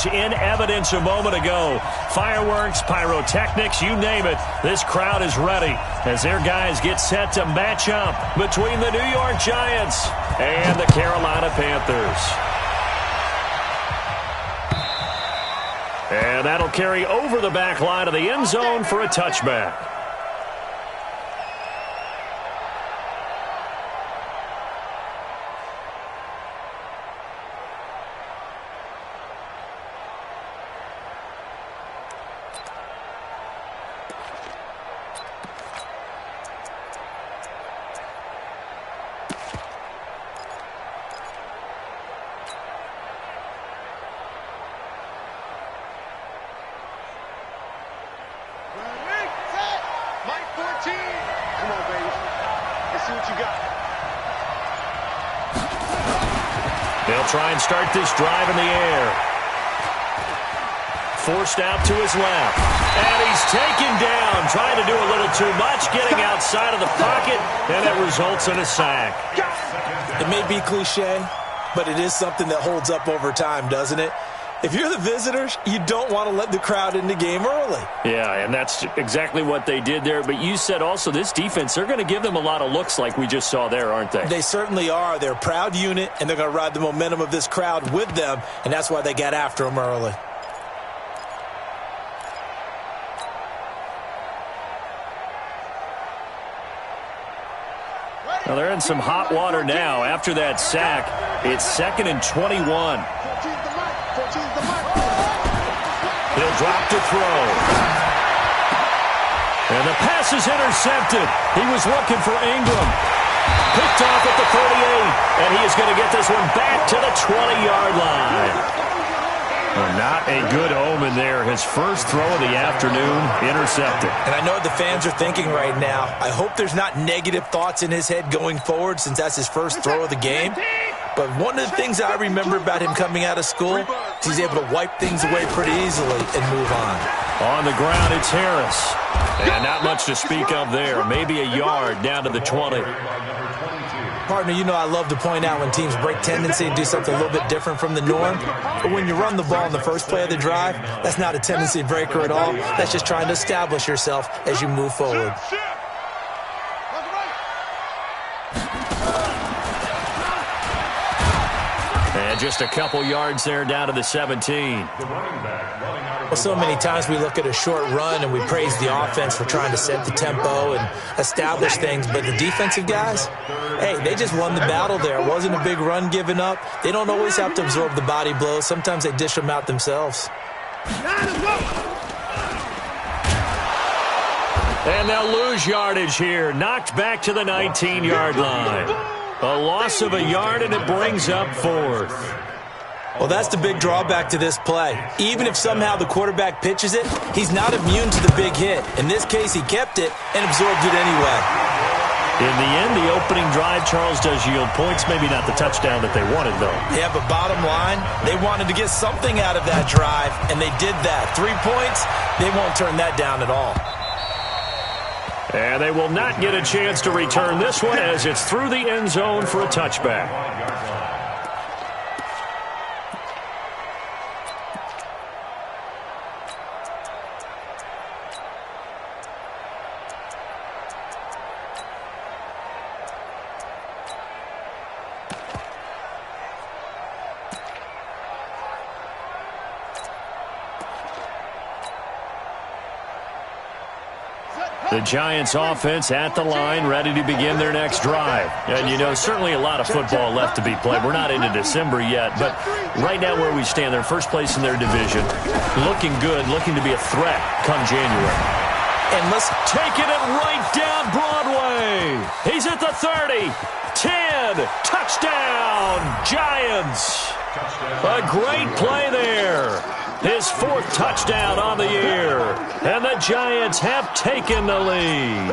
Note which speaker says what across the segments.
Speaker 1: In evidence a moment ago. Fireworks, pyrotechnics, you name it. This crowd is ready as their guys get set to match up between the New York Giants and the Carolina Panthers. And that'll carry over the back line of the end zone for a touchback. They'll try and start this drive in the air. Forced out to his left. And he's taken down, trying to do a little too much, getting outside of the pocket, and it results in a sack.
Speaker 2: It may be cliche, but it is something that holds up over time, doesn't it? If you're the visitors, you don't want to let the crowd in the game early.
Speaker 1: Yeah, and that's exactly what they did there. But you said also this defense, they're going to give them a lot of looks like we just saw there, aren't they?
Speaker 2: They certainly are. They're a proud unit, and they're going to ride the momentum of this crowd with them, and that's why they got after them early.
Speaker 1: Well, they're in some hot water now. After that sack, it's 2nd and 21. He'll drop to throw. And the pass is intercepted. He was looking for Ingram. Picked off at the 38. And he is going to get this one back to the 20-yard line. Well, not a good omen there. His first throw of the afternoon, intercepted.
Speaker 2: And I know what the fans are thinking right now. I hope there's not negative thoughts in his head going forward since that's his first throw of the game. But one of the things I remember about him coming out of school is he's able to wipe things away pretty easily and move on.
Speaker 1: On the ground, it's Harris. And not much to speak of there. Maybe a yard down to the 20.
Speaker 2: Partner, you know I love to point out when teams break tendency and do something a little bit different from the norm. But when you run the ball in the first play of the drive, that's not a tendency breaker at all. That's just trying to establish yourself as you move forward.
Speaker 1: And just a couple yards there down to the 17.
Speaker 2: Well, so many times we look at a short run and we praise the offense for trying to set the tempo and establish things, but the defensive guys, hey, they just won the battle there. It wasn't a big run given up. They don't always have to absorb the body blows. Sometimes they dish them out themselves.
Speaker 1: And they'll lose yardage here. Knocked back to the 19-yard line. A loss of a yard, and it brings up 4th.
Speaker 2: Well, that's the big drawback to this play. Even if somehow the quarterback pitches it, he's not immune to the big hit. In this case, he kept it and absorbed it anyway.
Speaker 1: In the end, the opening drive, Charles, does yield points. Maybe not the touchdown that they wanted, though.
Speaker 2: Yeah, but bottom line, they wanted to get something out of that drive, and they did that. 3 points, they won't turn that down at all.
Speaker 1: And they will not get a chance to return this one as it's through the end zone for a touchback. The Giants offense at the line, ready to begin their next drive. And, you know, certainly a lot of football left to be played. We're not into December yet, but right now where we stand, they're first place in their division. Looking good, looking to be a threat come January. And let's take it right down Broadway. He's at the 30, 10, touchdown, Giants. A great play there. His 4th touchdown on the year. And the Giants have taken the lead.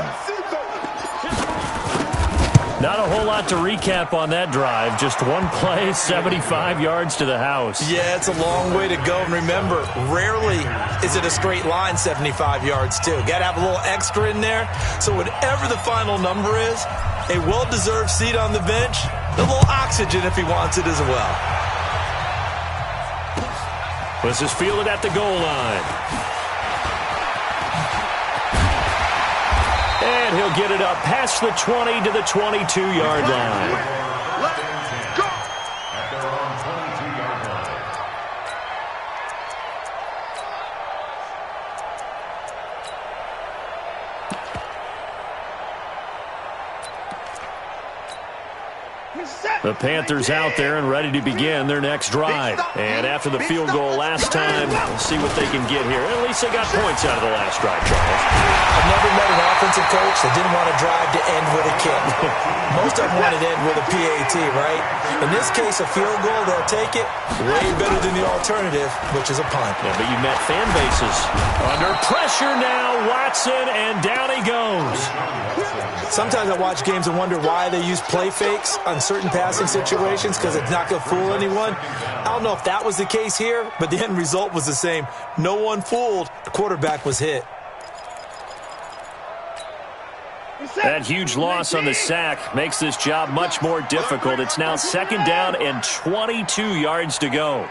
Speaker 1: Not a whole lot to recap on that drive. Just one play, 75 yards to the house.
Speaker 2: Yeah, it's a long way to go. And remember, rarely is it a straight line 75 yards, too. Got to have a little extra in there. So whatever the final number is, a well-deserved seat on the bench, a little oxygen if he wants it as well.
Speaker 1: This is fielded at the goal line. And he'll get it up past the 20 to the 22-yard line. The Panthers out there and ready to begin their next drive. And after the field goal last time, we'll see what they can get here. At least they got points out of the last drive, Charles.
Speaker 2: I've never met an offensive coach that didn't want to drive to end with a kick. Most of them wanted to end with a PAT, right? In this case, a field goal, they'll take it. Way better than the alternative, which is a punt.
Speaker 1: Yeah, but you met fan bases. Under pressure now, Watson, and down he goes.
Speaker 2: Sometimes I watch games and wonder why they use play fakes on certain passing situations, because it's not going to fool anyone. I don't know if that was the case here, but the end result was the same. No one fooled. The quarterback was hit.
Speaker 1: That huge loss on the sack makes this job much more difficult. It's now 2nd down and 22 yards to go.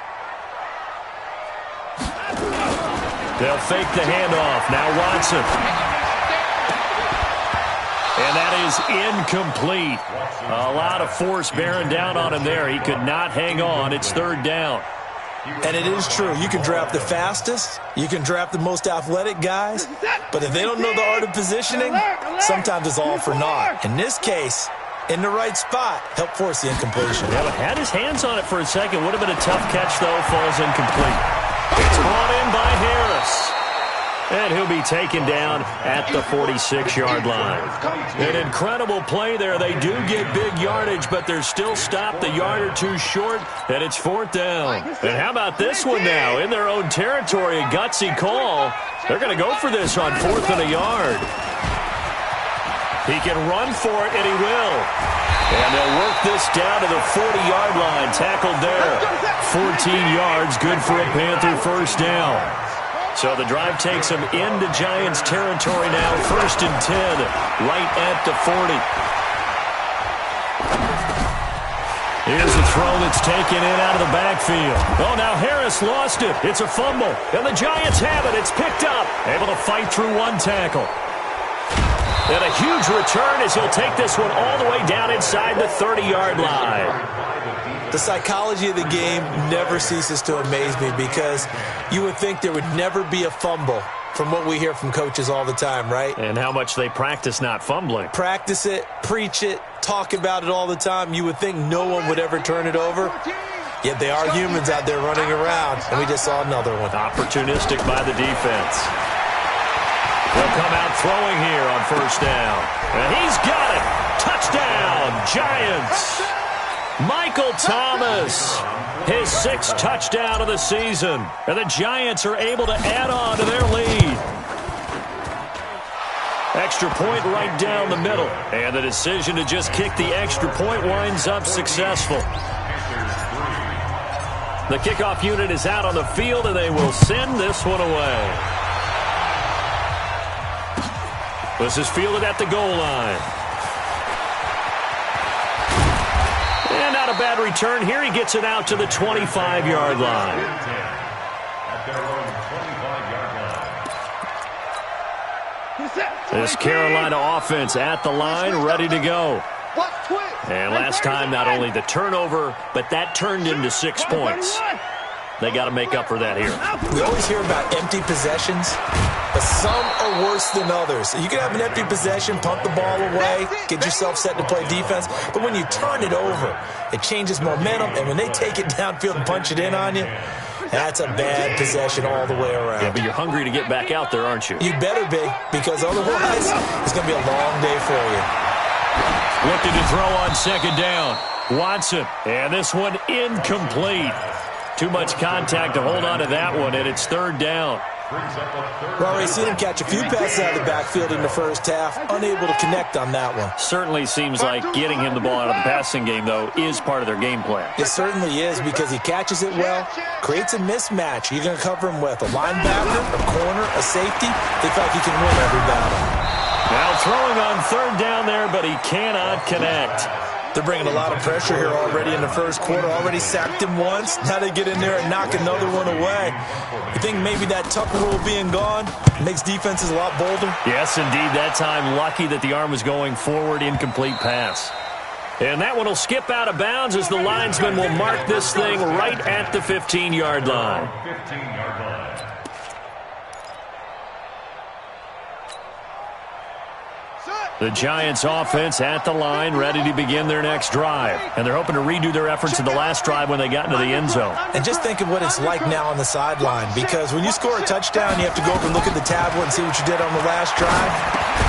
Speaker 1: They'll fake the handoff. Now Watson. And that is incomplete. A lot of force bearing down on him there. He could not hang on. It's 3rd down.
Speaker 2: And it is true. You can draft the fastest. You can draft the most athletic guys. But if they don't know the art of positioning, sometimes it's all for naught. In this case, in the right spot, help force the incompletion.
Speaker 1: Yeah, but had his hands on it for a second. Would have been a tough catch, though. Falls incomplete. It's brought in by Harris. And he'll be taken down at the 46-yard line. An incredible play there. They do get big yardage, but they're still stopped a yard or two short, and it's 4th down. And how about this one now? In their own territory, a gutsy call. They're going to go for this on 4th and a yard. He can run for it, and he will. And they'll work this down to the 40-yard line. Tackled there. 14 yards, good for a Panther first down. So the drive takes them into Giants territory now. 1st and 10, right at the 40. Here's a throw that's taken in out of the backfield. Oh, now Harris lost it. It's a fumble. And the Giants have it. It's picked up. Able to fight through one tackle. And a huge return as he'll take this one all the way down inside the 30-yard line.
Speaker 2: The psychology of the game never ceases to amaze me, because you would think there would never be a fumble from what we hear from coaches all the time, right?
Speaker 1: And how much they practice not fumbling.
Speaker 2: Practice it, preach it, talk about it all the time. You would think no one would ever turn it over. Yet they are humans out there running around, and we just saw another one.
Speaker 1: Opportunistic by the defense. They'll come out throwing here on 1st down. And he's got it. Touchdown, Giants. Michael Thomas, his 6th touchdown of the season. And the Giants are able to add on to their lead. Extra point right down the middle. And the decision to just kick the extra point winds up successful. The kickoff unit is out on the field, and they will send this one away. This is fielded at the goal line. And not a bad return here. He gets it out to the 25-yard line. This Carolina offense at the line, ready to go. And last time, not only the turnover, but that turned into 6 points. They got to make up for that here.
Speaker 2: We always hear about empty possessions, but some are worse than others. You can have an empty possession, punt the ball away, get yourself set to play defense, but when you turn it over, it changes momentum, and when they take it downfield and punch it in on you, that's a bad possession all the way around.
Speaker 1: Yeah, but you're hungry to get back out there, aren't you?
Speaker 2: You better be, because otherwise, it's going to be a long day for you.
Speaker 1: Looking to throw on 2nd down. Watson, and this one incomplete. Too much contact to hold on to that one, and it's 3rd down.
Speaker 2: We've already seen him catch a few passes out of the backfield in the first half, unable to connect on that one.
Speaker 1: Certainly seems like getting him the ball out of the passing game, though, is part of their game plan.
Speaker 2: It certainly is, because he catches it well, creates a mismatch. You're going to cover him with a linebacker, a corner, a safety. They feel like he can win every battle.
Speaker 1: Now throwing on 3rd down there, but he cannot connect.
Speaker 2: They're bringing a lot of pressure here already in the first quarter. Already sacked him once. Now they get in there and knock another one away. You think maybe that Tucker rule being gone makes defenses a lot bolder?
Speaker 1: Yes, indeed. That time, lucky that the arm was going forward. Incomplete pass. And that one will skip out of bounds as the linesman will mark this thing right at the 15-yard line.
Speaker 3: 15-yard line.
Speaker 1: The Giants offense at the line, ready to begin their next drive. And they're hoping to redo their efforts in the last drive when they got into the end zone.
Speaker 2: And just think of what it's like now on the sideline, because when you score a touchdown, you have to go over and look at the tablet and see what you did on the last drive.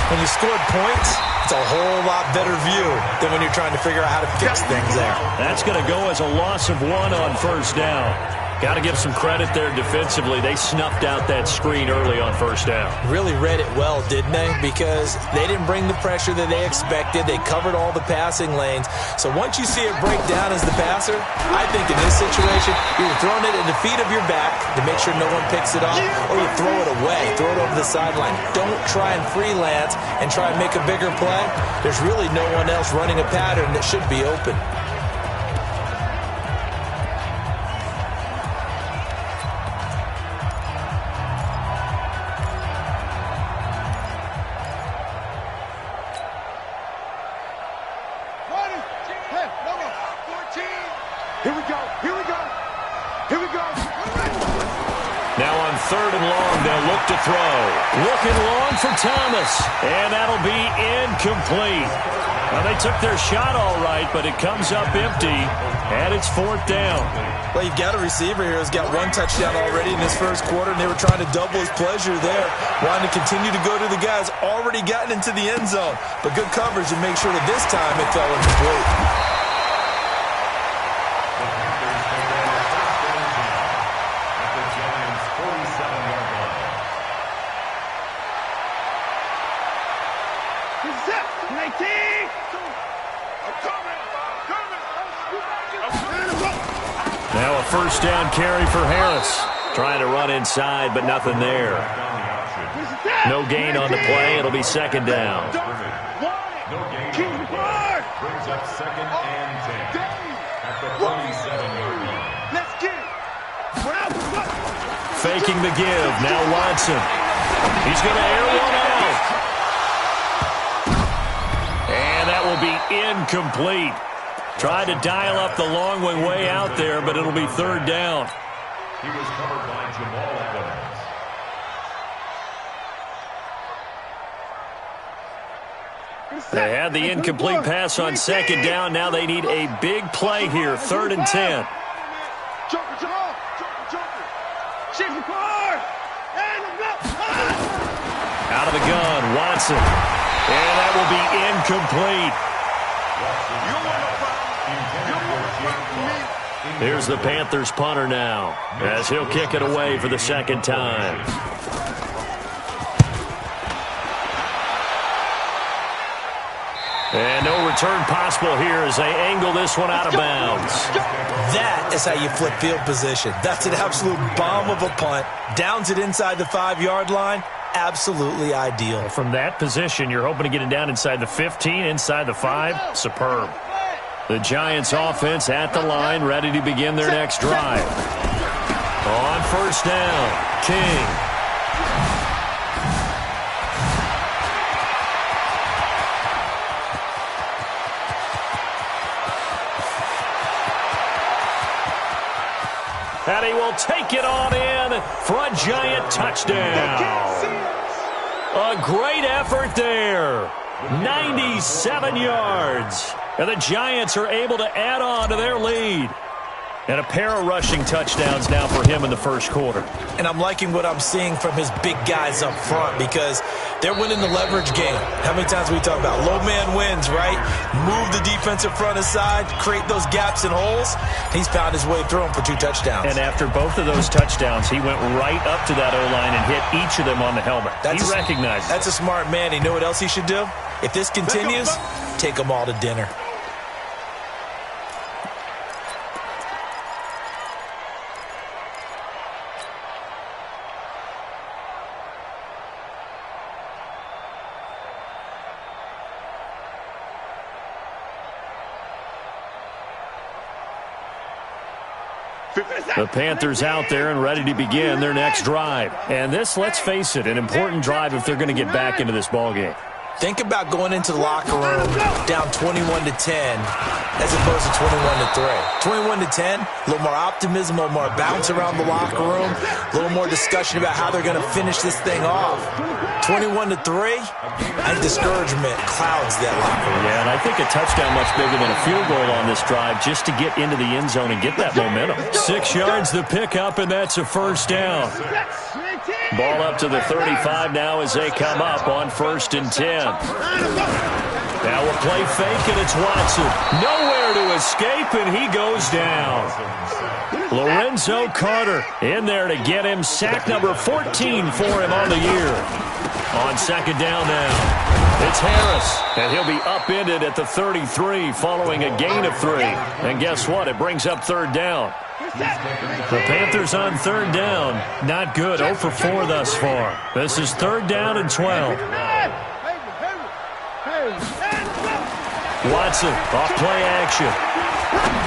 Speaker 2: When you scored points, it's a whole lot better view than when you're trying to figure out how to fix things there.
Speaker 1: That's going to go as a loss of 1 on first down. Got to give some credit there defensively. They snuffed out that screen early on first down.
Speaker 2: Really read it well, didn't they? Because they didn't bring the pressure that they expected. They covered all the passing lanes. So once you see it break down as the passer, I think in this situation, you're throwing it at the feet of your back to make sure no one picks it up, or you throw it away, throw it over the sideline. Don't try and freelance and try and make a bigger play. There's really no one else running a pattern that should be open.
Speaker 1: Third and long, they'll look to throw. Looking long for Thomas, and that'll be incomplete. Well, they took their shot all right, but it comes up empty, and it's fourth down.
Speaker 2: Well, you've got a receiver here who's got 1 touchdown already in this first quarter, and they were trying to double his pleasure there, wanting to continue to go to the guys already gotten into the end zone. But good coverage to make sure that this time it fell incomplete.
Speaker 1: Now a first down carry for Harris. Trying to run inside, but nothing there. No gain on the play. It'll be second down.
Speaker 3: No gain on the play. Brings up second and 10 at the 27-yard line.
Speaker 4: Let's get it.
Speaker 1: Faking the give. Now Watson. He's going to air one out. And that will be incomplete. Tried to dial up the long one way out there, but it'll be third down.
Speaker 3: He was covered by Jamal Adams.
Speaker 1: They had the incomplete pass on second down. Now they need a big play here, 3rd and 10. Out of the gun, Watson. And that will be incomplete. Here's the Panthers punter now, as he'll kick it away for the second time. And no return possible here as they angle this one out of bounds.
Speaker 2: That is how you flip field position. That's an absolute bomb of a punt. Downs it inside the 5-yard line. Absolutely ideal.
Speaker 1: From that position, you're hoping to get it down inside the 15, inside the 5. Superb. The Giants offense at the line, ready to begin their next drive. On first down, King. And he will take it on in for a Giant touchdown. A great effort there. 97 yards. And the Giants are able to add on to their lead. And a pair of rushing touchdowns now for him in the first quarter.
Speaker 2: And I'm liking what I'm seeing from his big guys up front because they're winning the leverage game. How many times we talk about low man wins, right? Move the defensive front aside, create those gaps and holes. He's found his way through them for 2 touchdowns.
Speaker 1: And after both of those touchdowns, he went right up to that O-line and hit each of them on the helmet. He recognized it.
Speaker 2: That's a smart man. You know what else he should do? If this continues, take them all to dinner.
Speaker 1: The Panthers out there and ready to begin their next drive. And this, let's face it, an important drive if they're going to get back into this ballgame.
Speaker 2: Think about going into the locker room down 21-10 as opposed to 21-3. 21-10, a little more optimism, a little more bounce around the locker room, a little more discussion about how they're going to finish this thing off. 21-3, I think discouragement clouds that locker room.
Speaker 1: Yeah, and I think a touchdown much bigger than a field goal on this drive just to get into the end zone and get that momentum. 6 yards the pickup, and that's a first down. Ball up to the 35 now as they come up on 1st and 10. Now a play fake, and it's Watson. Nowhere to escape, and he goes down. Lorenzo Carter in there to get him. Sack number 14 for him on the year. On 2nd down now, it's Harris, and he'll be upended at the 33 following a gain of 3. And guess what? It brings up 3rd down. The Panthers on 3rd down. Not good. 0 for 4 thus far. This is 3rd down and 12. Watson off play action.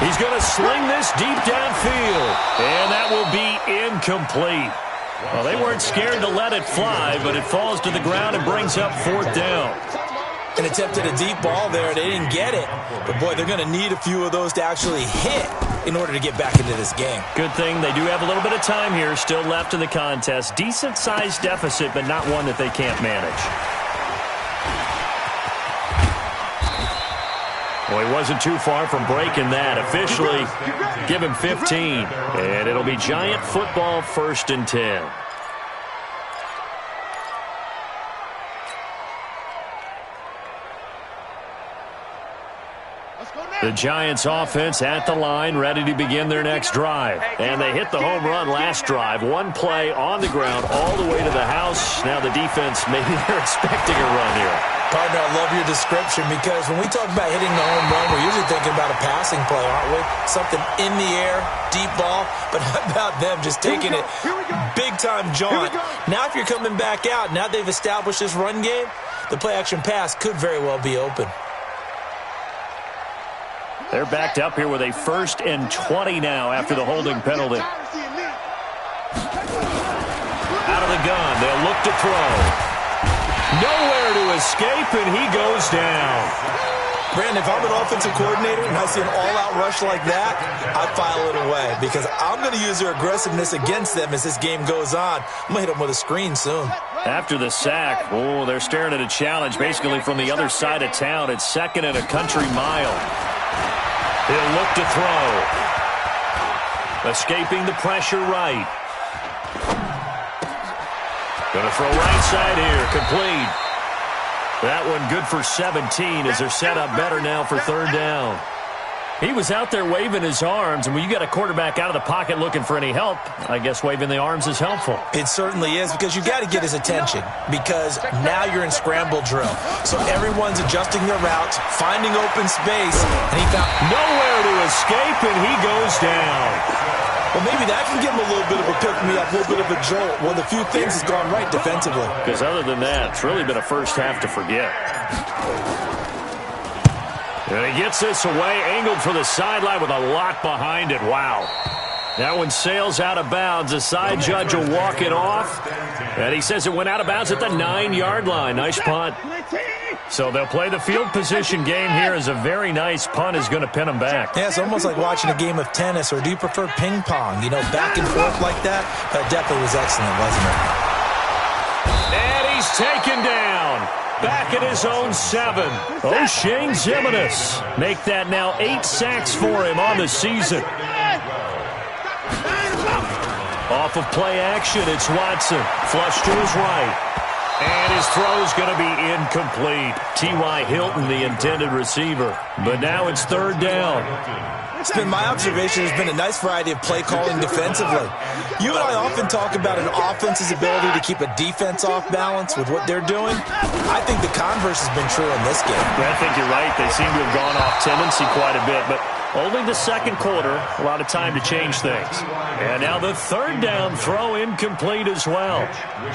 Speaker 1: He's going to sling this deep downfield, and that will be incomplete. Well, they weren't scared to let it fly, but it falls to the ground and brings up 4th down.
Speaker 2: And attempted a deep ball there. They didn't get it. But, boy, they're going to need a few of those to actually hit in order to get back into this game.
Speaker 1: Good thing they do have a little bit of time here still left in the contest. Decent-sized deficit, but not one that they can't manage. Well, he wasn't too far from breaking that. Officially, give him 15. And it'll be Giant football 1st and 10. The Giants offense at the line, ready to begin their next drive. And they hit the home run last drive. One play on the ground all the way to the house. Now the defense, maybe they're expecting a run here.
Speaker 2: Partner, I love your description because when we talk about hitting the home run, we're usually thinking about a passing play, aren't we? Something in the air, deep ball. But how about them just taking it big-time jaunt? Now if you're coming back out, now they've established this run game, the play-action pass could very well be open.
Speaker 1: They're backed up here with a 1st and 20 now after the holding penalty. Out of the gun, they'll look to throw. Nowhere to escape, and he goes down.
Speaker 2: Brandon, if I'm an offensive coordinator and I see an all-out rush like that, I file it away because I'm going to use their aggressiveness against them as this game goes on. I'm going to hit them with a screen soon.
Speaker 1: After the sack, oh, they're staring at a challenge basically from the other side of town. It's 2nd and a country mile. He'll look to throw. Escaping the pressure right. Going to throw right side here. Complete. That one good for 17 as they're set up better now for 3rd down. He was out there waving his arms, and when you got a quarterback out of the pocket looking for any help, I guess waving the arms is helpful.
Speaker 2: It certainly is because you got to get his attention because now you're in scramble drill. So everyone's adjusting their routes, finding open space, and he found
Speaker 1: nowhere to escape, and he goes down.
Speaker 2: Well, maybe that can give him a little bit of a pick-me-up, a little bit of a jolt. One of the few things has gone right defensively.
Speaker 1: Because other than that, it's really been a first half to forget. And he gets this away, angled for the sideline with a lot behind it. Wow. That one sails out of bounds. The side judge will walk it off. And he says it went out of bounds at the 9-yard line. Nice punt. So they'll play the field position game here as a very nice punt is going to pin them back.
Speaker 2: Yeah, it's almost like watching a game of tennis, or do you prefer ping pong? You know, back and forth like that? That definitely was excellent, wasn't it?
Speaker 1: And he's taken down. Back at his own 7. O'Shane Zimenez make that now 8 sacks for him on the season. Off of play action, it's Watson. Flush to his right. And his throw's going to be incomplete. T.Y. Hilton, the intended receiver. But now it's 3rd down.
Speaker 2: It's been my observation there's been a nice variety of play calling defensively. You and I often talk about an offense's ability to keep a defense off balance with what they're doing. I think the converse has been true in this game.
Speaker 1: I think you're right. They seem to have gone off tendency quite a bit. But Only the second quarter, a lot of time to change things. And now the third down throw incomplete as well.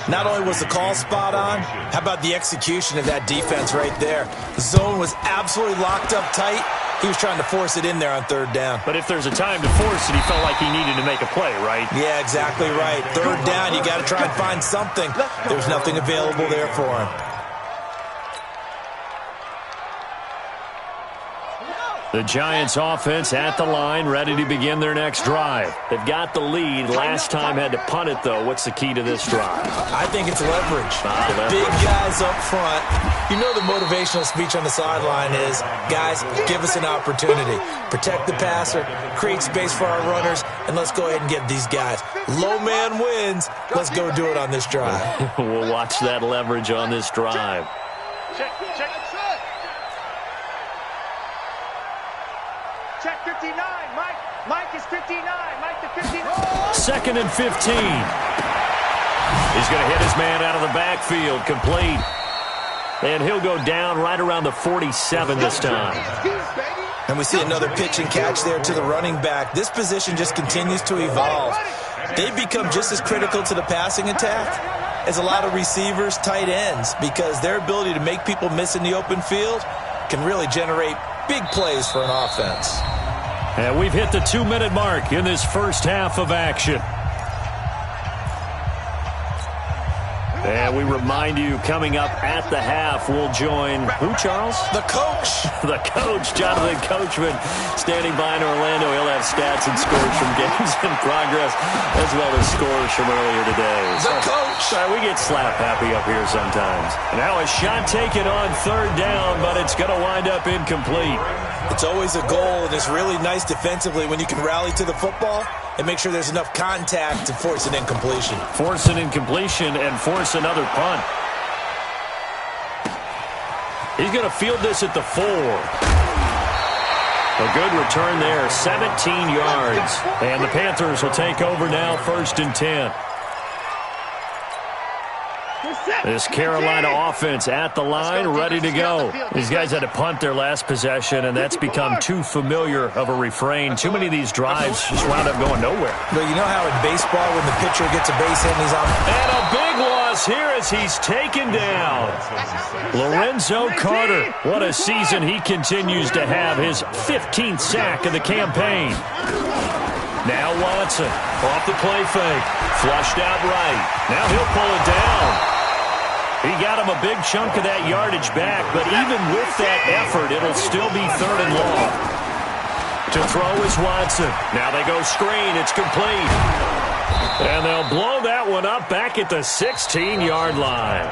Speaker 2: Not only was the call spot on, how about the execution of that defense right there? The zone was absolutely locked up tight. He was trying to force it in there on third down.
Speaker 1: But if there's a time to force it, he felt like he needed to make a play, right?
Speaker 2: Yeah, exactly right. Third down, you got to try and find something. There's nothing available there for him.
Speaker 1: The Giants offense at the line, ready to begin their next drive. They've got the lead. Last time had to punt it, though. What's the key to this drive?
Speaker 2: I think it's leverage. The big guys up front. You know the motivational speech on the sideline is, guys, give us an opportunity. Protect the passer, create space for our runners, and let's go ahead and get these guys. Low man wins. Let's go do it on this drive.
Speaker 1: We'll watch that leverage on this drive.
Speaker 4: Check 59, Mike. Mike is 59. Mike to 59.
Speaker 1: Second and 15. He's going to hit his man out of the backfield, complete. And he'll go down right around the 47 this time.
Speaker 2: And we see another pitch and catch there to the running back. This position just continues to evolve. They've become just as critical to the passing attack as a lot of receivers, tight ends, because their ability to make people miss in the open field can really generate big plays for an offense.
Speaker 1: And we've hit the 2-minute mark in this first half of action. And we remind you, coming up at the half, we'll join who, Charles?
Speaker 2: The coach.
Speaker 1: The coach, Jonathan Coachman, standing by in Orlando. He'll have stats and scores from games in progress, as well as scores from earlier today.
Speaker 2: The coach.
Speaker 1: Sorry, we get slap happy up here sometimes. And now a shot taken on third down, but it's going to wind up incomplete.
Speaker 2: It's always a goal, and it's really nice defensively when you can rally to the football and make sure there's enough contact to force an incompletion.
Speaker 1: Force an incompletion and force another punt. He's going to field this at the 4. A good return there, 17 yards. And the Panthers will take over now, 1st and 10. This Carolina offense at the line, ready to go. These guys had to punt their last possession, and that's become too familiar of a refrain. Too many of these drives just wound up going nowhere.
Speaker 2: But you know how in baseball when the pitcher gets a base hit and he's on...
Speaker 1: And a big loss here as he's taken down. Lorenzo Carter, what a season he continues to have. His 15th sack of the campaign. Now Watson, off the play fake, flushed out right. Now he'll pull it down. He got him a big chunk of that yardage back, but even with that effort, it'll still be 3rd and long. To throw is Watson. Now they go screen. It's complete. And they'll blow that one up back at the 16-yard line.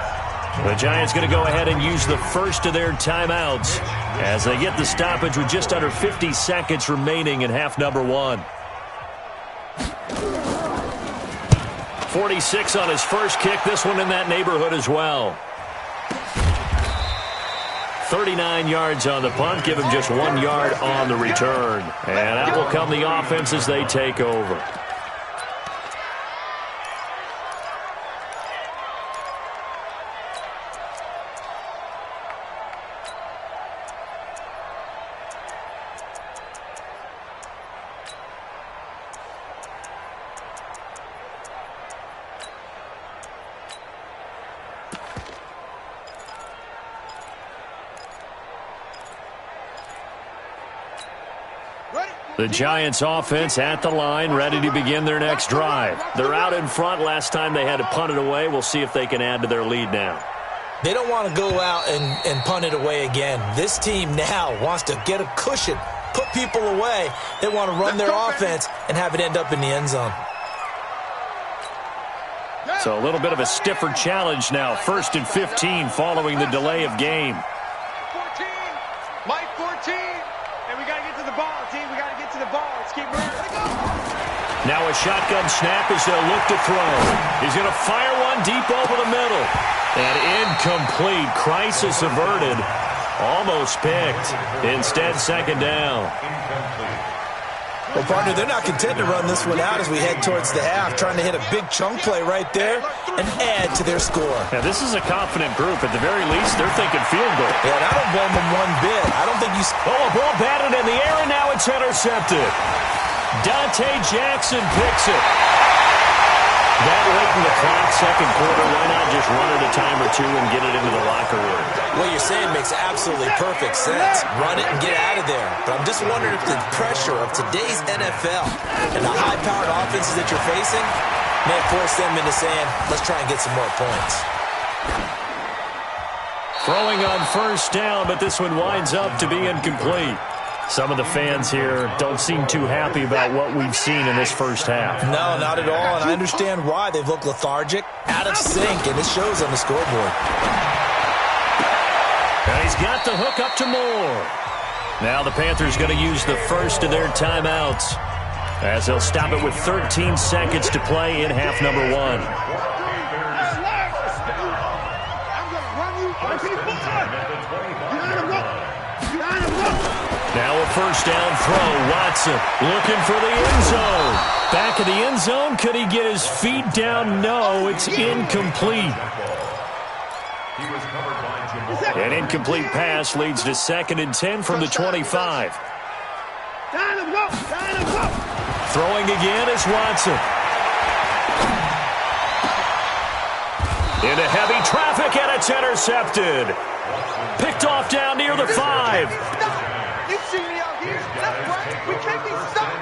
Speaker 1: The Giants going to go ahead and use the first of their timeouts as they get the stoppage with just under 50 seconds remaining in half number 1. 46 on his first kick. This one in that neighborhood as well. 39 yards on the punt. Give him just 1 yard on the return. And out will come the offense as they take over. The Giants offense at the line, ready to begin their next drive. They're out in front. Last time they had to punt it away. We'll see if they can add to their lead now.
Speaker 2: They don't want to go out and punt it away again. This team now wants to get a cushion, put people away. They want to run their offense and have it end up in the end zone.
Speaker 1: So a little bit of a stiffer challenge now. 1st and 15 following the delay of game.
Speaker 4: 14. Mike 14. And we got to get to the ball, team. We got to get to the ball. Let's keep moving.
Speaker 1: Now a shotgun snap as they'll look to throw. He's going to fire one deep over the middle. And incomplete. Crisis averted. Almost picked. Instead, 2nd down.
Speaker 2: Well, partner, they're not content to run this one out as we head towards the half, trying to hit a big chunk play right there and add to their score.
Speaker 1: Yeah, this is a confident group. At the very least, they're thinking field goal.
Speaker 2: Yeah, and I don't blame them one bit. I don't think you...
Speaker 1: Oh, a ball batted in the air, and now it's intercepted. Dante Jackson picks it. That late in the clock, second quarter, why not just run it a time or two and get it into the locker room?
Speaker 2: What you're saying makes absolutely perfect sense. Run it and get out of there. But I'm just wondering if the pressure of today's NFL and the high-powered offenses that you're facing may force them into saying, let's try and get some more points.
Speaker 1: Throwing on first down, but this one winds up to be incomplete. Some of the fans here don't seem too happy about what we've seen in this first half.
Speaker 2: No, not at all, and I understand why. They've looked lethargic, out of sync, and it shows on the scoreboard.
Speaker 1: And he's got the hook up to Moore. Now the Panthers going to use the first of their timeouts as they'll stop it with 13 seconds to play in half number one. Now a first down throw. Watson looking for the end zone. Back of the end zone. Could he get his feet down? No, it's incomplete. An incomplete pass leads to 2nd and 10 from the 25. Throwing again is Watson. Into heavy traffic, and it's intercepted. Picked off down near the 5.
Speaker 4: You see me out here. That's right. We can't be stopped.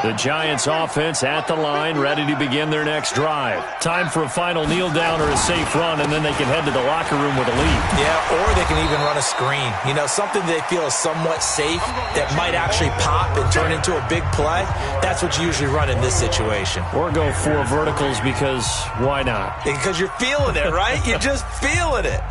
Speaker 1: The Giants offense at the line, ready to begin their next drive. Time for a final kneel down or a safe run, and then they can head to the locker room with a lead.
Speaker 2: Yeah, or they can even run a screen. You know, something they feel is somewhat safe that might actually pop and turn into a big play. That's what you usually run in this situation.
Speaker 1: Or go 4 verticals because why not?
Speaker 2: Because you're feeling it, right? You're just feeling it.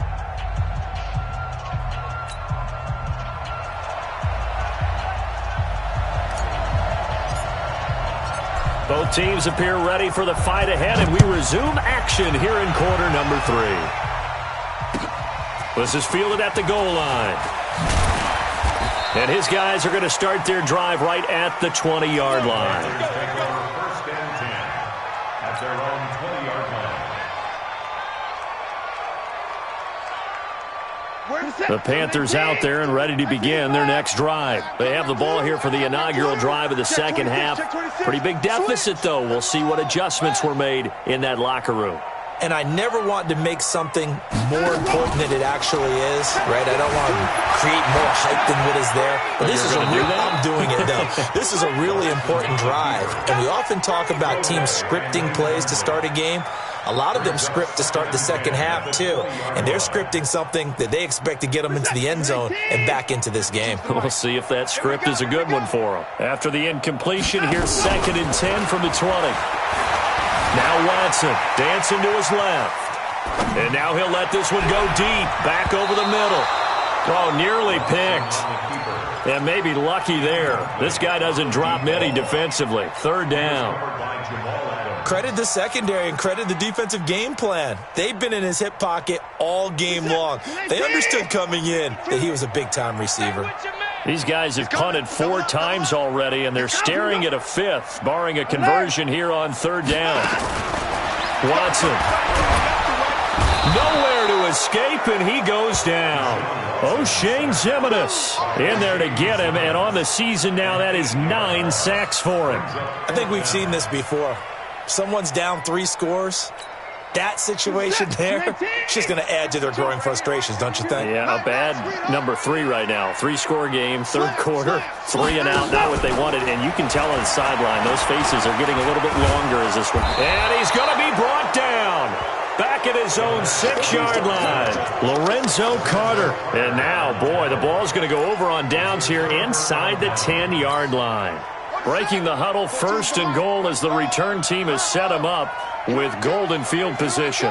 Speaker 1: Both teams appear ready for the fight ahead, and we resume action here in quarter number 3. This is fielded at the goal line. And his guys are going to start their drive right at the 20-yard line.
Speaker 3: First and 10 at their own 20-yard line.
Speaker 1: The Panthers out there and ready to begin their next drive. They have the ball here for the inaugural drive of the second half. Pretty big deficit, though. We'll see what adjustments were made in that locker room.
Speaker 2: And I never want to make something more important than it actually is, right? I don't want to create more hype than what is there. But this is I'm doing it, though. This is a really important drive. And we often talk about teams scripting plays to start a game. A lot of them script to start the second half, too. And they're scripting something that they expect to get them into the end zone and back into this game.
Speaker 1: We'll see if that script is a good one for them. After the incompletion, here's 2nd and 10 from the 20. Now Watson dancing to his left. And now he'll let this one go deep, back over the middle. Oh, nearly picked. And maybe lucky there. This guy doesn't drop many defensively. 3rd down.
Speaker 2: Credit the secondary and credit the defensive game plan. They've been in his hip pocket all game long. They understood coming in that he was a big-time receiver.
Speaker 1: These guys have punted 4 times already, and they're staring at a 5th, barring a conversion here on 3rd down. Watson. Nowhere to escape, and he goes down. O'Shane Ximines in there to get him, and on the season now, that is 9 sacks for him.
Speaker 2: I think we've seen this before. Someone's down 3 scores. That situation there, it's just going to add to their growing frustrations, don't you think?
Speaker 1: Yeah, a bad number 3 right now. 3-score game, 3rd quarter, 3 and out, not what they wanted. And you can tell on the sideline, those faces are getting a little bit longer as this one. And he's going to be brought down. Back at his own 6-yard line. Lorenzo Carter. And now, boy, the ball's going to go over on downs here inside the 10-yard line. Breaking the huddle, 1st and goal as the return team has set him up with golden field position.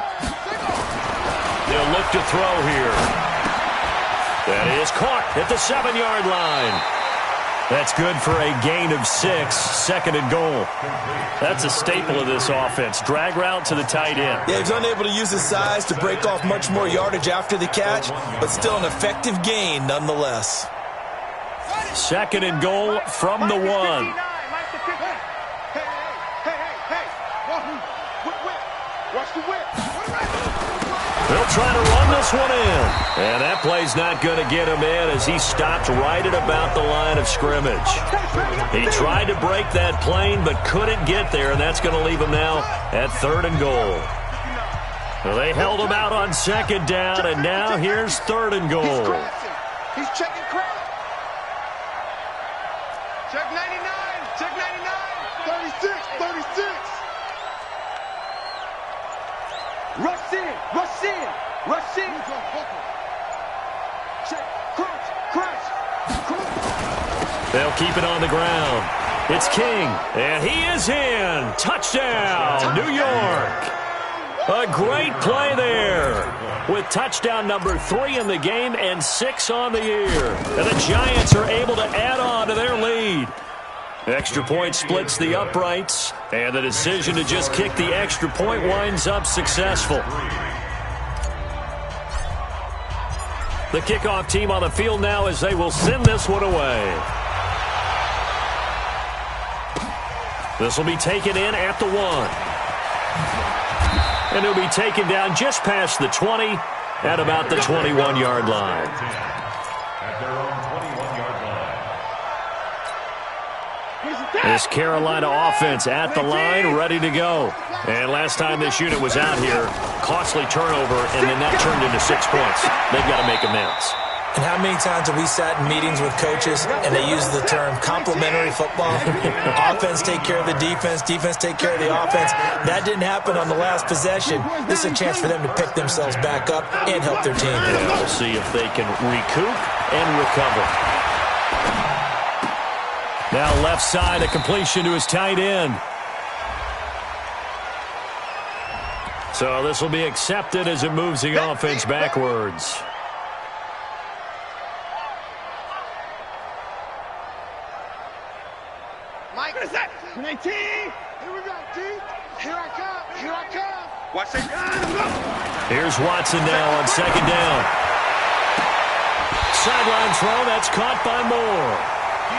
Speaker 1: They'll look to throw here. That is caught at the 7-yard line. That's good for a gain of 6, 2nd and goal. That's a staple of this offense. Drag route to the tight end.
Speaker 2: Yeah, he's unable to use his size to break off much more yardage after the catch, but still an effective gain nonetheless.
Speaker 1: Second and goal from the 1.
Speaker 4: Watch the whip.
Speaker 1: They'll try to run this one in. And that play's not going to get him in as he stopped right at about the line of scrimmage. He tried to break that plane but couldn't get there, and that's going to leave him now at 3rd and goal. Well, they held him out on 2nd down, and now here's 3rd and goal.
Speaker 4: He's checking crap. Check 99. Check 99. 36. Rush in. Check. Crunch.
Speaker 1: They'll keep it on the ground. It's King, and he is in. Touchdown, New York. A great play there with touchdown number 3 in the game and 6 on the year. And the Giants are able to add on to their lead. Extra point splits the uprights, and the decision to just kick the extra point winds up successful. The kickoff team on the field now as they will send this one away. This will be taken in at the 1. And he'll be taken down just past the 20 at about the 21-yard line.
Speaker 3: At their own 21-yard line.
Speaker 1: This Carolina offense at the line, ready to go. And last time this unit was out here, costly turnover, and then that turned into 6 points. They've got to make amends.
Speaker 2: And how many times have we sat in meetings with coaches and they use the term complementary football? Offense take care of the defense, defense take care of the offense. That didn't happen on the last possession. This is a chance for them to pick themselves back up and help their team.
Speaker 1: Yeah, we'll see if they can recoup and recover. Now left side, a completion to his tight end. So this will be accepted as it moves the offense backwards.
Speaker 4: Mike, what is that? 19. Here we go, T. Here I come. Watch it.
Speaker 1: Here's Watson now on 2nd down. Sideline throw, that's caught by Moore.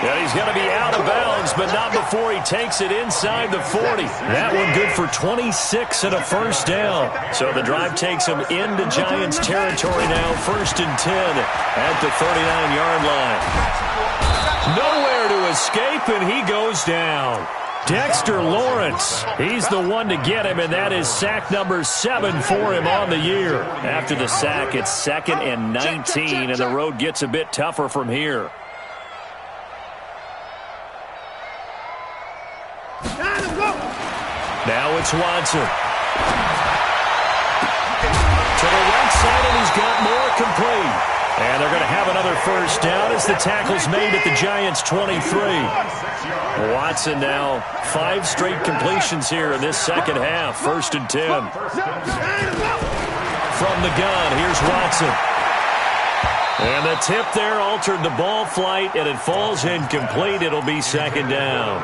Speaker 1: Yeah, he's going to be out of bounds, but not before he takes it inside the 40. That one good for 26 and a first down. So the drive takes him into Giants territory now, 1st and 10 at the 39-yard line. Nowhere to escape, and he goes down. Dexter Lawrence, he's the one to get him, and that is sack number 7 for him on the year. After the sack, it's 2nd and 19, and the road gets a bit tougher from here. Now it's Watson. To the right side, and he's got more complete. And they're going to have another first down as the tackle's made at the Giants' 23. Watson now 5 straight completions here in this second half. 1st and 10. From the gun, here's Watson. And the tip there altered the ball flight, and it falls incomplete. It'll be 2nd down.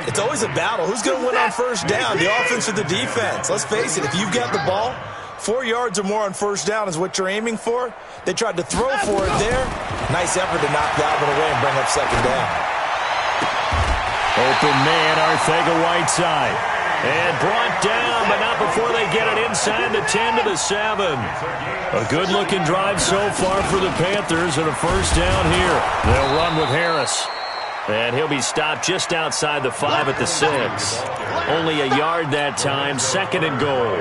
Speaker 2: It's always a battle. Who's going to win on first down, the offense or the defense? Let's face it, if you've got the ball, 4 yards or more on first down is what you're aiming for. They tried to throw for it there. Nice effort to knock that one away and bring up 2nd down.
Speaker 1: Open man, Arcega-Whiteside. And brought down, but not before they get it inside the 10 to the 7. A good-looking drive so far for the Panthers, and a first down here. They'll run with Harris. And he'll be stopped just outside the 5 at the 6. Only a yard that time, 2nd and goal.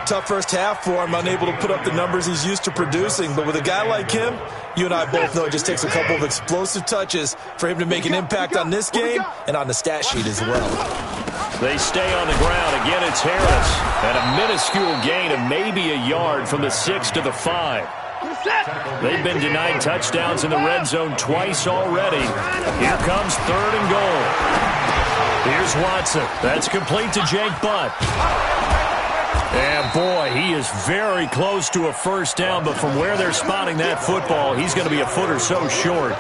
Speaker 2: Tough first half for him, unable to put up the numbers he's used to producing. But with a guy like him, you and I both know it just takes a couple of explosive touches for him to make an impact on this game and on the stat sheet as well.
Speaker 1: They stay on the ground. Again, it's Harris. At a minuscule gain of maybe a yard from the 6 to the 5. They've been denied touchdowns in the red zone twice already. Here comes 3rd and goal. Here's Watson. That's complete to Jake Butt. And boy, he is very close to a first down, but from where they're spotting that football, he's going to be a foot or so short.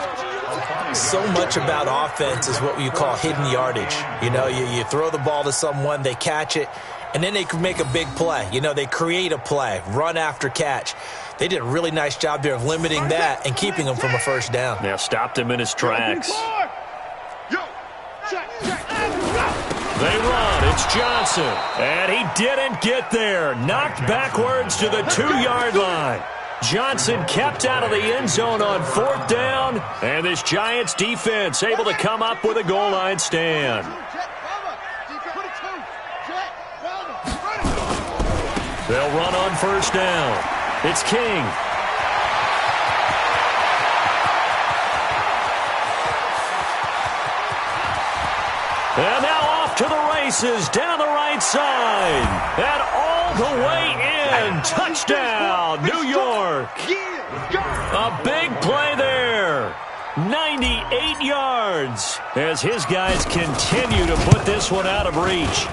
Speaker 2: So much about offense is what you call hidden yardage. You know, you throw the ball to someone, they catch it, and then they can make a big play. You know, they create a play, run after catch. They did a really nice job there of limiting that and keeping him from a first down.
Speaker 1: Now stopped him in his tracks. They run. It's Johnson. And he didn't get there. Knocked backwards to the 2-yard line. Johnson kept out of the end zone on 4th down. And this Giants defense able to come up with a goal line stand. They'll run on 1st down. It's King. And now off to the races down the right side. And all the way in. Touchdown, New York. A big play there. 98 yards as his guys continue to put this one out of reach.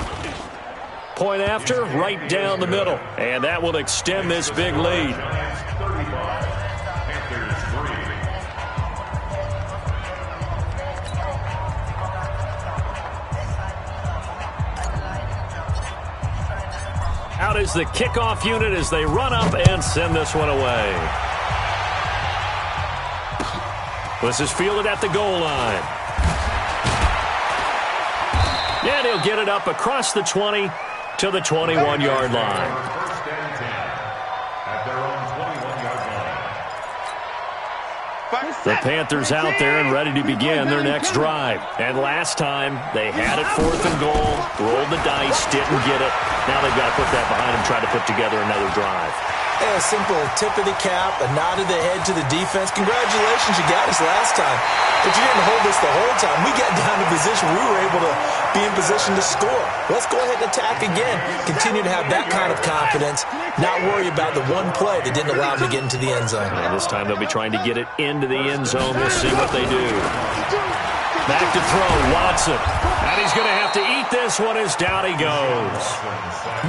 Speaker 1: Point after, right down the middle. And that will extend this big lead. Out is the kickoff unit as they run up and send this one away. This is fielded at the goal line. And he'll get it up across the 20 to the 21-yard line.
Speaker 3: First and 10 at their own 21-yard line.
Speaker 1: The Panthers out there and ready to begin their next drive. And last time, they had it 4th and goal, rolled the dice, didn't get it. Now they've got to put that behind them, try to put together another drive.
Speaker 2: A simple tip of the cap, a nod of the head to the defense. Congratulations, you got us last time. But you didn't hold us the whole time. We got down to position. We were able to be in position to score. Let's go ahead and attack again. Continue to have that kind of confidence. Not worry about the one play that didn't allow them to get into the end zone.
Speaker 1: And this time they'll be trying to get it into the end zone. We'll see what they do. Back to throw, Watson. And he's going to have to eat this one as down he goes.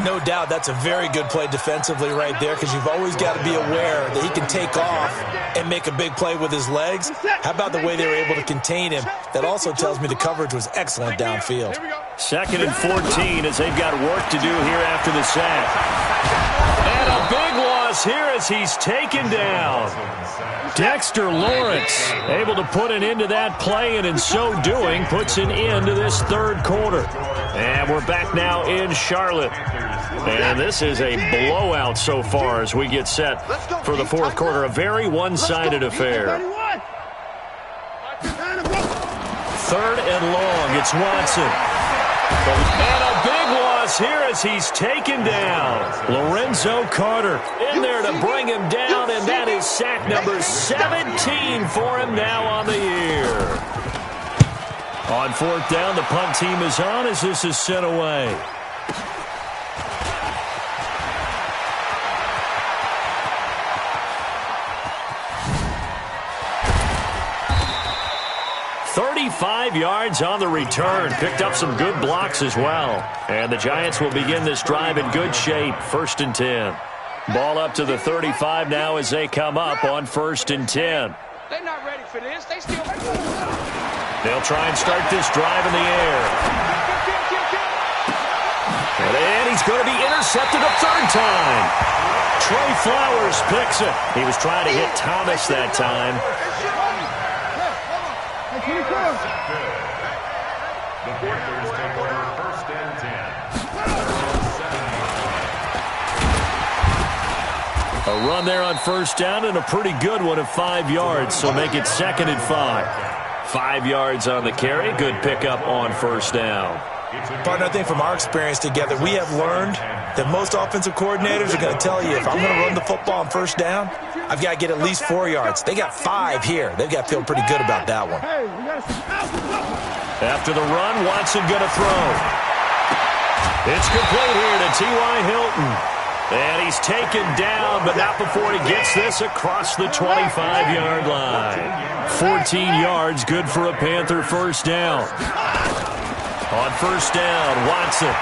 Speaker 2: No doubt that's a very good play defensively right there because you've always got to be aware that he can take off and make a big play with his legs. How about the way they were able to contain him? That also tells me the coverage was excellent downfield.
Speaker 1: 2nd and 14 as they've got work to do here after the sack. And a big loss here as he's taken down. Dexter Lawrence able to put an end to that play, and in so doing puts an end to this 3rd quarter. And we're back now in Charlotte. And this is a blowout so far as we get set for the 4th quarter. A very one-sided affair. 3rd and long. It's Watson. And a big loss here as he's taken down. Lorenzo Carter in there to bring him down, and that is sack number 17 for him now on the year. On 4th down, the punt team is on as this is sent away. Five yards on the return. Picked up some good blocks as well. And the Giants will begin this drive in good shape. 1st and 10. Ball up to the 35 now as they come up on 1st and 10.
Speaker 4: They're not ready for this. They still.
Speaker 1: They'll try and start this drive in the air. And he's going to be intercepted a 3rd time. Trey Flowers picks it. He was trying to hit Thomas that time.
Speaker 3: The Panthers take over 1st and 10.
Speaker 1: A run there on 1st down and a pretty good one of 5 yards, so make it 2nd and 5. 5 yards on the carry. Good pickup on 1st down.
Speaker 2: Partner, I think from our experience together, we have learned that most offensive coordinators are going to tell you, if I'm going to run the football on 1st down, I've got to get at least 4 yards. They got 5 here. They've got to feel pretty good about that one.
Speaker 1: After the run, Watson going to throw. It's complete here to T.Y. Hilton. And he's taken down, but not before he gets this across the 25-yard line. 14 yards, good for a Panther 1st down. On 1st down, Watson.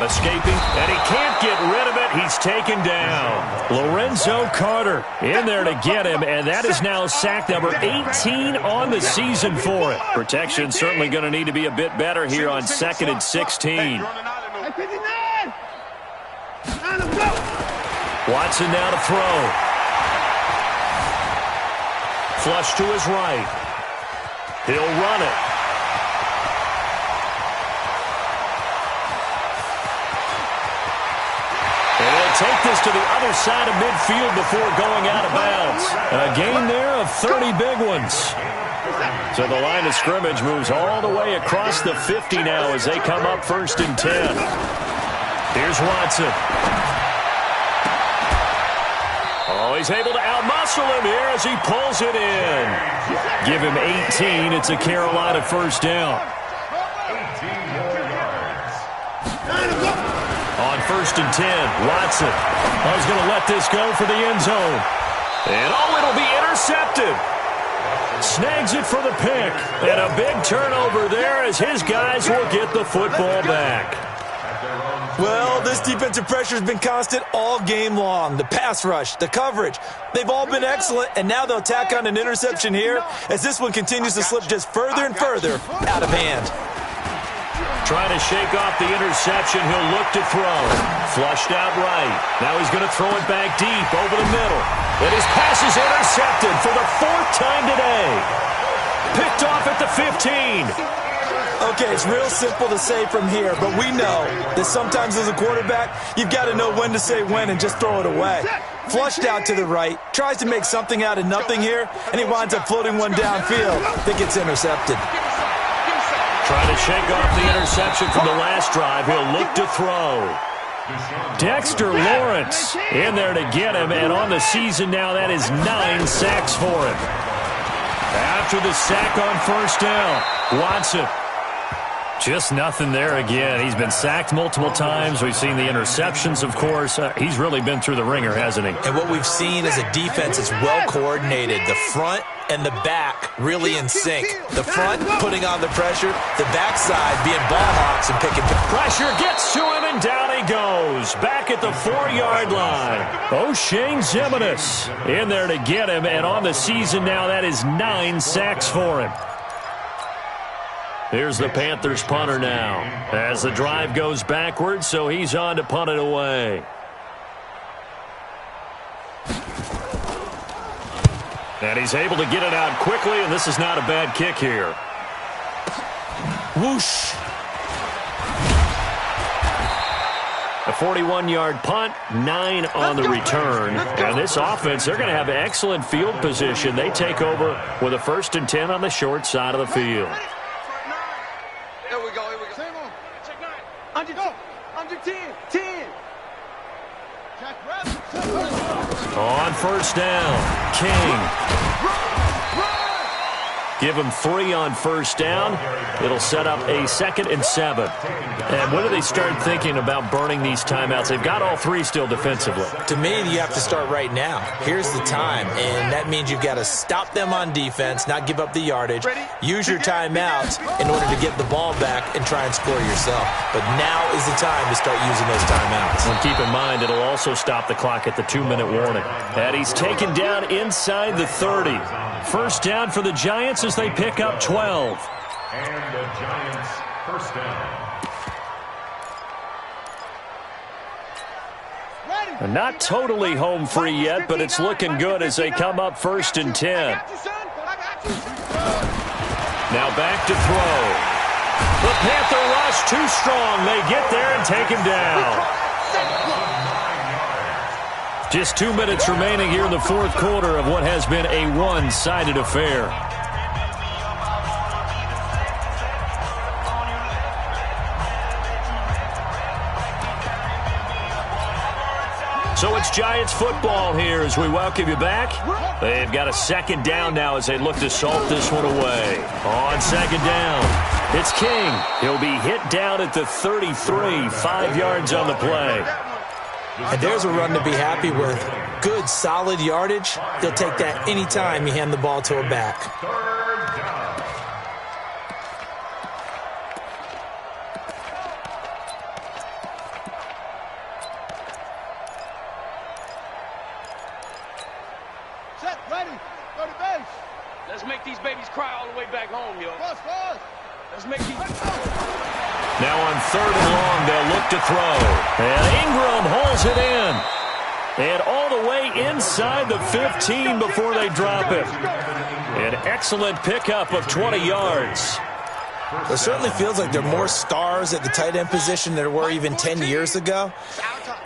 Speaker 1: Escaping, and he can't get rid of it. He's taken down. Lorenzo Carter in there to get him, and that is now sack number 18 on the season for it. Protection certainly going to need to be a bit better here on 2nd and 16. Watson now to throw. Flush to his right. He'll run it. And he'll take this to the other side of midfield before going out of bounds. A gain there of 30 big ones. So the line of scrimmage moves all the way across the 50 now as they come up 1st and 10. Here's Watson. Oh, he's able to outmuscle him here as he pulls it in. Give him 18. It's a Carolina 1st down. On 1st and 10, Watson. Oh, he's going to let this go for the end zone. And oh, it'll be intercepted. Snags it for the pick. And a big turnover there as his guys will get the football back.
Speaker 2: Well, this defensive pressure has been constant all game long. The pass rush, the coverage, they've all been excellent, and now they'll tack on an interception here as this one continues to slip just further and further out of hand.
Speaker 1: Trying to shake off the interception, he'll look to throw. Flushed out right. Now he's going to throw it back deep over the middle. And his pass is intercepted for the 4th time today. Picked off at the 15.
Speaker 2: Okay, it's real simple to say from here, but we know that sometimes as a quarterback, you've got to know when to say when and just throw it away. Flushed out to the right, tries to make something out of nothing here, and he winds up floating one downfield that gets intercepted.
Speaker 1: Trying to shake off the interception from the last drive. He'll look to throw. Dexter Lawrence in there to get him, and on the season now, that is 9 sacks for him. After the sack on 1st down, Watson. Just nothing there again. He's been sacked multiple times. We've seen the interceptions, of course. He's really been through the ringer, hasn't he?
Speaker 2: And what we've seen is a defense that's well coordinated. The front and the back really in sync. The front putting on the pressure, the backside being ball hawks and picking.
Speaker 1: Pressure gets to him, and down he goes. Back at the 4-yard line. O'Shane Ximines in there to get him, and on the season now, that is 9 sacks for him. Here's the Panthers punter now as the drive goes backwards, so he's on to punt it away. And he's able to get it out quickly, and this is not a bad kick here.
Speaker 2: Whoosh.
Speaker 1: A 41-yard punt, 9 on the return. And this offense, they're going to have excellent field position. They take over with a 1st and 10 on the short side of the field.
Speaker 4: Here we go. Check 9. Under 10. 10.
Speaker 1: On 1st down, King. Give him 3 on 1st down. It'll set up a 2nd and 7. And when do they start thinking about burning these timeouts? They've got all 3 still defensively.
Speaker 2: To me, you have to start right now. Here's the time, and that means you've got to stop them on defense, not give up the yardage, use your timeouts in order to get the ball back and try and score yourself. But now is the time to start using those timeouts.
Speaker 1: And keep in mind, it'll also stop the clock at the 2-minute warning. And he's taken down inside the 30. 1st down for the Giants as they pick up 12.
Speaker 3: And the Giants 1st down.
Speaker 1: And not totally home free yet, but it's looking good as they come up 1st and 10. Now back to throw. The Panther rush too strong. They get there and take him down. Just 2 minutes remaining here in the 4th quarter of what has been a one-sided affair. So it's Giants football here as we welcome you back. They've got a 2nd down now as they look to salt this one away. On 2nd down, it's King. He'll be hit down at the 33, 5 yards on the play.
Speaker 2: And there's a run to be happy with. Good, solid yardage. They'll take that anytime you hand the ball to a back.
Speaker 3: 3rd down.
Speaker 4: Set, ready, go to base. Let's make these babies cry all the way back home, yo. Fast. Let's make these...
Speaker 1: Now on 3rd and long, they'll look to throw. And Ingram holds it in. And all the way inside the 15 before they drop it. An excellent pickup of 20 yards.
Speaker 2: It certainly feels like there are more stars at the tight end position than there were even 10 years ago.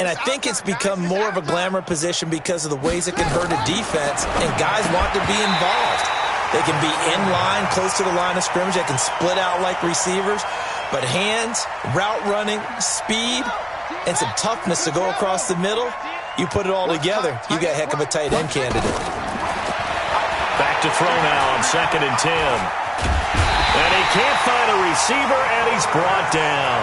Speaker 2: And I think it's become more of a glamour position because of the ways it can hurt a defense, and guys want to be involved. They can be in line, close to the line of scrimmage. They can split out like receivers. But hands, route running, speed, and some toughness to go across the middle, you put it all together, you got a heck of a tight end candidate.
Speaker 1: Back to throw now on 2nd and 10. And he can't find a receiver, and he's brought down.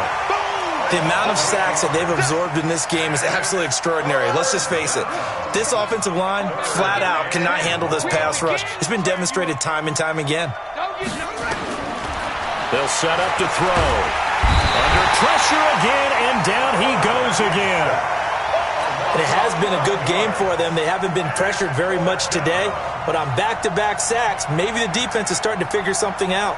Speaker 2: The amount of sacks that they've absorbed in this game is absolutely extraordinary. Let's just face it. This offensive line, flat out, cannot handle this pass rush. It's been demonstrated time and time again.
Speaker 1: They'll set up to throw. Under pressure again, and down he goes again.
Speaker 2: And it has been a good game for them. They haven't been pressured very much today, but on back-to-back sacks, maybe the defense is starting to figure something out.